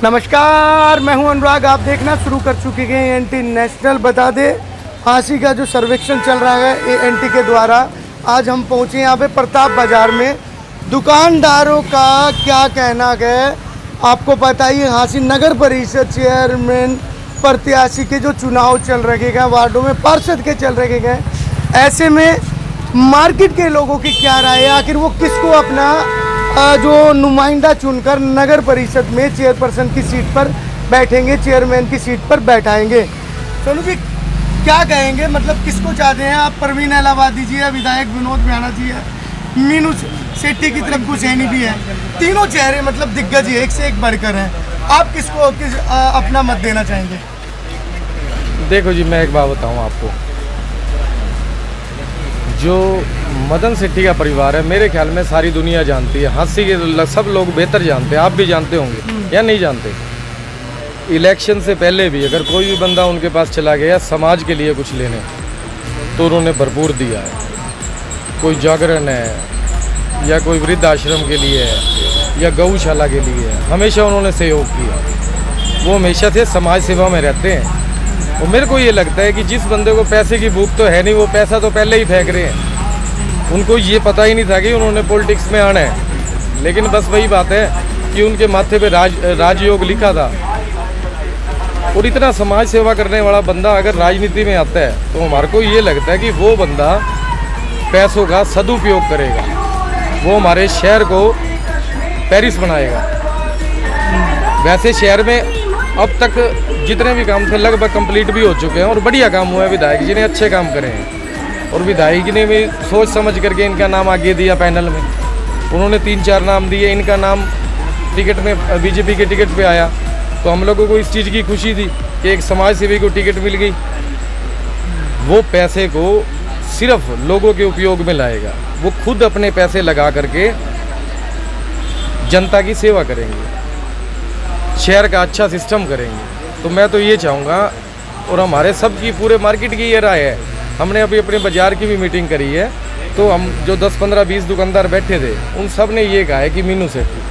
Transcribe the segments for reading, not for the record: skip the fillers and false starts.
नमस्कार, मैं हूं अनुराग। आप देखना शुरू कर चुके हैं एनटी नेशनल। बता दे फांसी का जो सर्वेक्षण चल रहा है एनटी के द्वारा। आज हम पहुंचे यहाँ पे प्रताप बाजार में। दुकानदारों का क्या कहना है आपको पता ही है। हांसी नगर परिषद चेयरमैन प्रत्याशी के जो चुनाव चल रहे हैं, वार्डों में पार्षद के चल रहे हैं, ऐसे में मार्केट के लोगों की क्या राय है, आखिर वो किसको अपना जो नुमाइंदा चुनकर नगर परिषद में चेयरपर्सन की सीट पर बैठेंगे, चेयरमैन की सीट पर बैठाएंगे। सोनू जी क्या कहेंगे, मतलब किसको चाहते हैं आप? परवीन इलाहाबादी जी है, विधायक विनोद बियाना जी है, मीनू सेठी की तरफ कुछ सैनी भी है। तीनों चेहरे मतलब दिग्गज ही एक से एक बढ़कर हैं। आप किसको अपना मत देना चाहेंगे? देखो जी, मैं एक बात बताऊं आपको, जो मदन सेठी का परिवार है, मेरे ख्याल में सारी दुनिया जानती है। हांसी के सब लोग बेहतर जानते हैं, आप भी जानते होंगे या नहीं जानते। इलेक्शन से पहले भी अगर कोई भी बंदा उनके पास चला गया समाज के लिए कुछ लेने, तो उन्होंने भरपूर दिया है। कोई जागरण है या कोई वृद्धाश्रम के लिए है या गौशाला के लिए है, हमेशा उन्होंने सहयोग किया। वो हमेशा से समाज सेवा में रहते हैं। और मेरे को ये लगता है कि जिस बंदे को पैसे की भूख तो है नहीं, वो पैसा तो पहले ही फेंक रहे हैं। उनको ये पता ही नहीं था कि उन्होंने पॉलिटिक्स में आना है, लेकिन बस वही बात है कि उनके माथे पे राजयोग लिखा था। और इतना समाज सेवा करने वाला बंदा अगर राजनीति में आता है, तो हमारे को ये लगता है कि वो बंदा पैसों का सदुपयोग करेगा, वो हमारे शहर को पेरिस बनाएगा। वैसे शहर में अब तक जितने भी काम थे लगभग कंप्लीट भी हो चुके हैं और बढ़िया काम हुआ है। विधायक जी ने अच्छे काम करे हैं और विधायक जी ने भी सोच समझ करके इनका नाम आगे दिया पैनल में। उन्होंने 3-4 नाम दिए, इनका नाम टिकट में बीजेपी के टिकट पे आया, तो हम लोगों को इस चीज़ की खुशी थी कि एक समाज सेवी को टिकट मिल गई। वो पैसे को सिर्फ लोगों के उपयोग में लाएगा, वो खुद अपने पैसे लगा करके जनता की सेवा करेंगे, शहर का अच्छा सिस्टम करेंगे। तो मैं तो ये चाहूँगा, और हमारे सब की पूरे मार्केट की ये राय है। हमने अभी अपने बाज़ार की भी मीटिंग करी है, तो हम जो 10, 15, 20 दुकानदार बैठे थे, उन सब ने ये कहा है कि मीनू सेठी।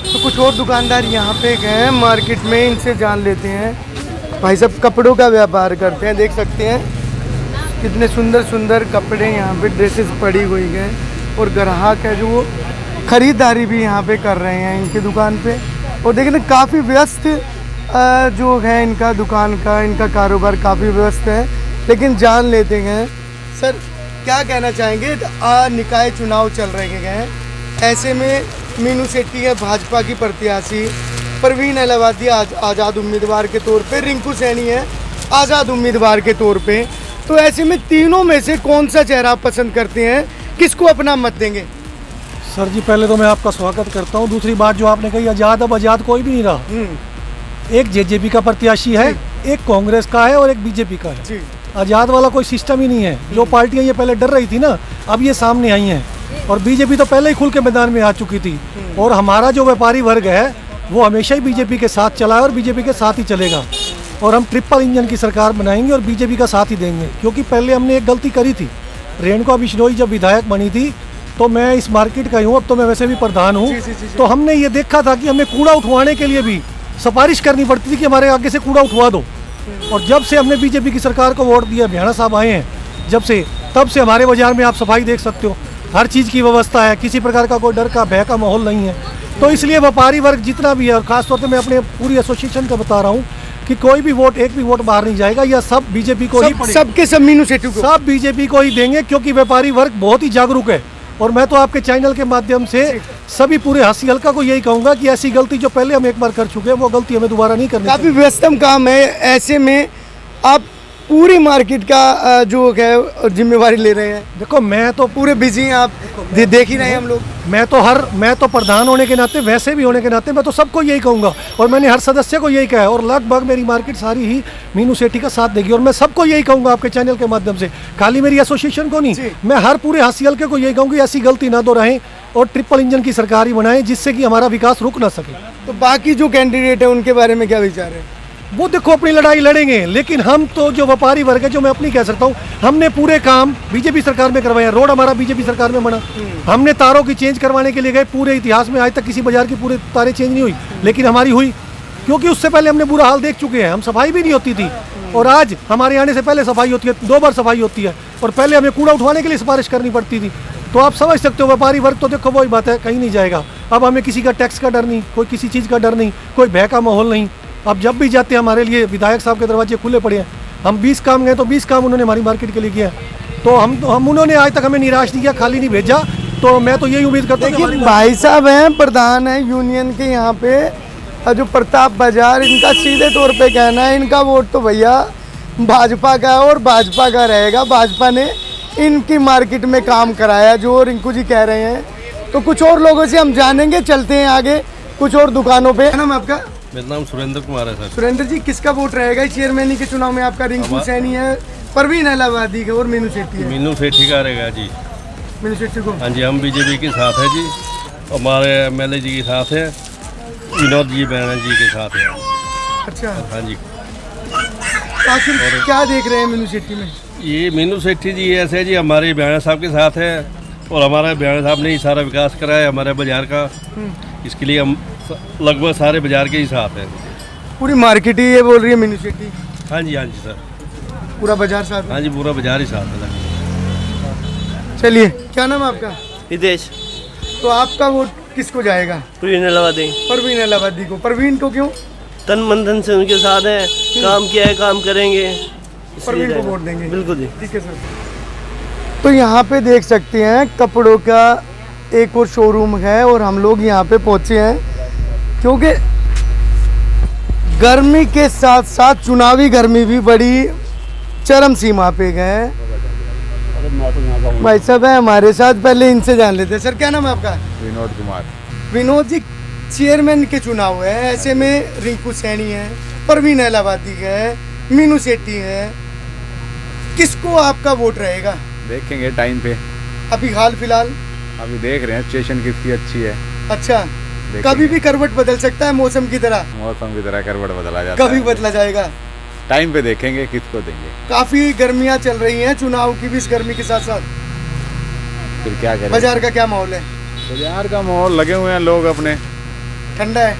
तो कुछ और दुकानदार यहाँ पे गए मार्केट में, इनसे जान लेते हैं। भाई साहब कपड़ों का व्यापार करते हैं, देख सकते हैं कितने सुंदर सुंदर कपड़े यहाँ पे ड्रेसेस पड़ी हुई हैं, और ग्राहक है जो वो ख़रीदारी भी यहाँ पे कर रहे हैं इनकी दुकान पे। और देखिए काफ़ी व्यस्त जो है इनका दुकान का, इनका कारोबार काफ़ी व्यस्त है। लेकिन जान लेते हैं सर क्या कहना चाहेंगे। निकाय चुनाव चल रहे हैं, ऐसे में मीनू सेठी है भाजपा की प्रत्याशी, परवीन इलाहाबादी आज़ाद उम्मीदवार के तौर पे, रिंकू सैनी है आज़ाद उम्मीदवार के तौर पे। तो ऐसे में तीनों में से कौन सा चेहरा आप पसंद करते हैं, किसको अपना मत देंगे? सर जी पहले तो मैं आपका स्वागत करता हूँ। दूसरी बात जो आपने कही, आज़ाद अब आज़ाद कोई भी नहीं रहा। एक जेजेपी का प्रत्याशी है, एक कांग्रेस का है और एक बीजेपी का है। आज़ाद वाला कोई सिस्टम ही नहीं है। जो पार्टियां ये पहले डर रही थी ना, अब ये सामने आई हैं। और बीजेपी तो पहले ही खुल के मैदान में आ चुकी थी। और हमारा जो व्यापारी वर्ग है वो हमेशा ही बीजेपी के साथ चला है और बीजेपी के साथ ही चलेगा। और हम ट्रिपल इंजन की सरकार बनाएंगे और बीजेपी का साथ ही देंगे। क्योंकि पहले हमने एक गलती करी थी, रेणुका बिश्नोई जब विधायक बनी थी, तो मैं इस मार्केट का ही हूँ, अब तो मैं वैसे भी प्रधान हूँ। तो हमने ये देखा था कि हमें कूड़ा उठवाने के लिए भी सिफारिश करनी पड़ती थी कि हमारे आगे से कूड़ा उठवा दो। और जब से हमने बीजेपी की सरकार को वोट दिया, बियाना साहब आए हैं जब से, तब से हमारे बाजार में आप सफाई देख सकते हो, हर चीज़ की व्यवस्था है, किसी प्रकार का कोई डर का भय का माहौल नहीं है। तो इसलिए व्यापारी वर्ग जितना भी है, और खासतौर पर मैं अपने पूरी एसोसिएशन का बता रहा हूँ कि कोई भी वोट, एक भी वोट बाहर नहीं जाएगा, या सब बीजेपी को ही पड़ेगा। सबके सब मीनू सेठी को, सब बीजेपी को ही देंगे, क्योंकि व्यापारी वर्ग बहुत ही जागरूक है। और मैं तो आपके चैनल के माध्यम से सभी पूरे हांसी हल्का को यही कहूँगा कि ऐसी गलती जो पहले हम एक बार कर चुके हैं, वो गलती हमें दोबारा नहीं करनी। काफ़ी व्यस्तम काम है, ऐसे में आप पूरी मार्केट का जो है जिम्मेवारी ले रहे हैं। देखो मैं तो पूरे बिजी हैं, आप देख ही रहे हैं हम लोग। मैं तो प्रधान होने के नाते, वैसे भी होने के नाते, मैं तो सबको यही कहूँगा और मैंने हर सदस्य को यही कहा है। और लगभग मेरी मार्केट सारी ही मीनू सेठी का साथ देगी। और मैं सबको यही कहूँगा आपके चैनल के माध्यम से, खाली मेरी एसोसिएशन को नहीं, मैं हर पूरे हांसी हल्के को यही कहूँगी, ऐसी गलती ना दोहराएं और ट्रिपल इंजन की सरकार ही बनाएं, जिससे कि हमारा विकास रुक ना सके। तो बाकी जो कैंडिडेट है उनके बारे में क्या विचार है? वो देखो अपनी लड़ाई लड़ेंगे, लेकिन हम तो जो व्यापारी वर्ग है, जो मैं अपनी कह सकता हूँ, हमने पूरे काम बीजेपी सरकार में करवाया। रोड हमारा बीजेपी सरकार में बना, हमने तारों की चेंज करवाने के लिए गए, पूरे इतिहास में आज तक किसी बाजार की पूरे तारें चेंज नहीं हुई। लेकिन हमारी हुई, क्योंकि उससे पहले हमने बुरा हाल देख चुके हैं। हम सफाई भी नहीं होती थी, और आज हमारे आने से पहले सफाई होती है, 2 बार सफाई होती है, और पहले हमें कूड़ा उठवाने के लिए सिफारिश करनी पड़ती थी। तो आप समझ सकते हो व्यापारी वर्ग तो देखो वही बात है, कहीं नहीं जाएगा। अब हमें किसी का टैक्स का डर नहीं, कोई किसी चीज़ का डर नहीं, कोई भय का माहौल नहीं। अब जब भी जाते हैं हमारे लिए विधायक साहब के दरवाजे खुले पड़े हैं। हम 20 काम गए तो 20 काम उन्होंने हमारी मार्केट के लिए किया। तो हम उन्होंने आज तक हमें निराश नहीं किया, खाली नहीं भेजा। तो मैं तो यही उम्मीद करता हूँ कि देखिए भाई साहब हैं, प्रधान है यूनियन के यहाँ पे, और जो प्रताप बाजार, इनका सीधे तौर पे कहना है इनका वोट तो भैया भाजपा का है और भाजपा का रहेगा। भाजपा ने इनकी मार्केट में काम कराया जो रिंकू जी कह रहे हैं। तो कुछ और लोगों से हम जानेंगे, चलते हैं आगे कुछ और दुकानों पे। क्या नाम है आपका? मेरा नाम सुरेंद्र कुमार है सर। सुरेंद्र जी, किसका वोट रहेगा चेयरमैन के चुनाव में आपका? रिंकू सैनी है, परवीन इलाहाबादी का और मीनू सेठी है। मीनू सेठी का रहेगा जी। मीनू सेठी को? हाँ जी, हम बीजेपी के साथ है जी। हमारे एमएलए जी के साथ है, विनोद जी बैनर जी के साथ है। अच्छा, हाँ जी। आखिर क्या देख रहे हैं मीनू सेठी में? ये मीनू सेठी जी ऐसे है जी, हमारे बैनर साहब के साथ है, और हमारे बैनर साहब ने ही सारा विकास करा है हमारे बाजार का। इसके लिए हम लगभग सारे बाजार के ही साथ हैं। पूरी मार्केट ही ये बोल रही है मीनू सेठी? हाँ जी सर, पूरा बाजार साथ है? हाँ जी, पूरा बाजार ही साथ है। चलिए, क्या नाम है आपका? हितेश। तो आपका वोट किसको जाएगा? परवीन इलाहाबादी। परवीन इलाहाबादी को। परवीन को क्यों? तन मन धन से उनके साथ हैं, काम किया है, काम करेंगे, इसलिए परवीन को जाएगा। वोट देंगे? बिल्कुल जी। ठीक है सर। तो यहाँ पे देख सकते हैं कपड़ों का एक और शोरूम है, और हम लोग यहाँ पे पहुँचे हैं क्योंकि गर्मी के साथ साथ चुनावी गर्मी भी बड़ी चरम सीमा पे गए। भाई साहब है हमारे साथ, पहले इनसे जान लेते हैं। सर, क्या नाम है आपका? विनोद कुमार। विनोद जी, चेयरमैन के चुनाव है, ऐसे में रिंकू सैनी है, परवीन इलाहाबादी है, मीनू सेठी है, किसको आपका वोट रहेगा? देखेंगे टाइम पे, अभी हाल फिलहाल अभी देख रहे हैं सिचुएशन किसकी अच्छी है। अच्छा, देखेंगे। कभी भी करवट बदल सकता है मौसम की तरह? मौसम की तरह करवट बदला जाता कभी है। बदला जाएगा। टाइम पे देखेंगे किसको देंगे। काफी गर्मियां चल रही हैं, चुनाव की भी इस गर्मी के साथ साथ फिर क्या करें। बाजार का क्या माहौल है? बाजार का माहौल लगे हुए हैं लोग अपने। ठंडा है?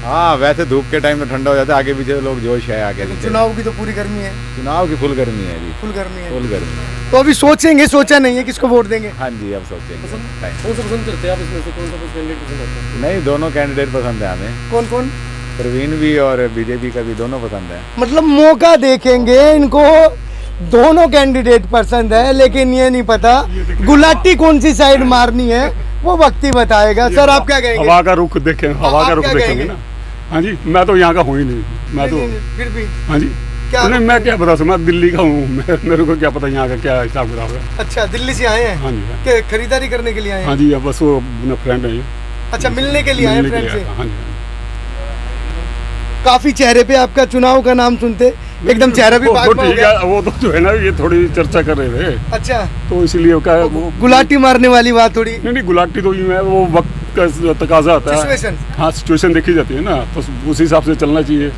हाँ, वैसे धूप के टाइम तो ठंडा हो जाता है, आगे पीछे लोग जोश है आगे पीछे। चुनाव की तो पूरी गर्मी है? चुनाव की फुल गर्मी है जी। फुल गर्मी है। फुल गर्मी। तो अभी सोचेंगे, सोचा नहीं है किसको वोट देंगे? हाँ जी, अब सोचेंगे। कौन सा पसंद करते हैं आप इसमें से? कौन सा कैंडिडेट पसंद करते हैं? नहीं, दोनों कैंडिडेट पसंद है हमें। कौन कौन? प्रवीण भी और बीजेपी का भी, दोनों पसंद है। मतलब मौका देखेंगे इनको, दोनों कैंडिडेट पसंद है, लेकिन ये नहीं पता गुलाटी कौन सी साइड मारनी है, वो वक्त ही बताएगा। सर, आप क्या कहेंगे? हवा का रुख देखें, हवा आप का रुख क्या देखेंगे कहेंगे? ना। हाँ जी, मैं तो यहाँ का हूँ ही नहीं, मैं तो। फिर भी हाँ जी, क्या? नहीं, मैं क्या बता सकता, मैं दिल्ली का हूँ, मेरे को क्या पता यहाँ का क्या हिसाब किताब है। अच्छा, दिल्ली से आए हैं? हाँ जी, हाँ। क्या खरीदारी करने के लिए आए हैं? हाँ जी, अब बस वो अपना फ्रेंड है ये। अच्छा, मिलने के लिए आए हैं मिलने के फ्रेंड लिए से? आया। हाँ जी, हाँ काफी चेहरे पे आपका चुनाव का नाम सुनते एकदम चेहरा भी जी। बाग वो बाग हो ठीक गया। है, वो तो जो है ना, ये थोड़ी चर्चा कर रहे थे, अच्छा, तो इसलिए क्या है, वो गुलाटी मारने वाली बात थोड़ी नहीं, गुलाटी तो यूँ है, वो वक्त का तकाजा आता है। सिचुएशन। हाँ, सिचुएशन देखी जाती है ना, तो उस हिसाब से चलना चाहिए।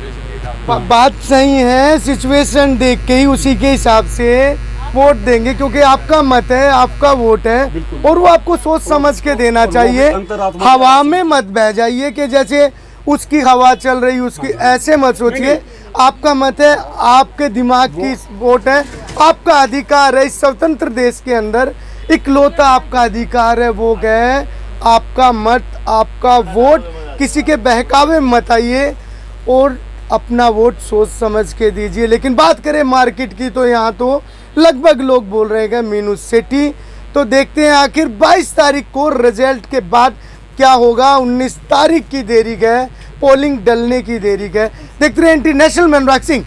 बात सही है, सिचुएशन देख के ही उसी के हिसाब से वोट देंगे, क्योंकि आपका मत है, आपका वोट है, और वो आपको सोच समझ के देना और वो भी चाहिए। अंतरात्मा हवा में मत बह जाइए कि जैसे उसकी हवा चल रही उसकी, ऐसे मत सोचिए। आपका मत है, आपके दिमाग की वोट है, आपका अधिकार है इस स्वतंत्र देश के अंदर, इकलौता आपका अधिकार है, वो है आपका मत, आपका वोट। किसी के बहकावे मत आइए और अपना वोट सोच समझ के दीजिए। लेकिन बात करें मार्केट की, तो यहाँ तो लगभग लोग बोल रहे हैं मीनू सेठी। तो देखते हैं आखिर 22 तारीख को रिजल्ट के बाद क्या होगा। 19 तारीख की देरी है, पोलिंग डलने की देरी है। देखते रहे इंटरनेशनल में अनुराग सिंह।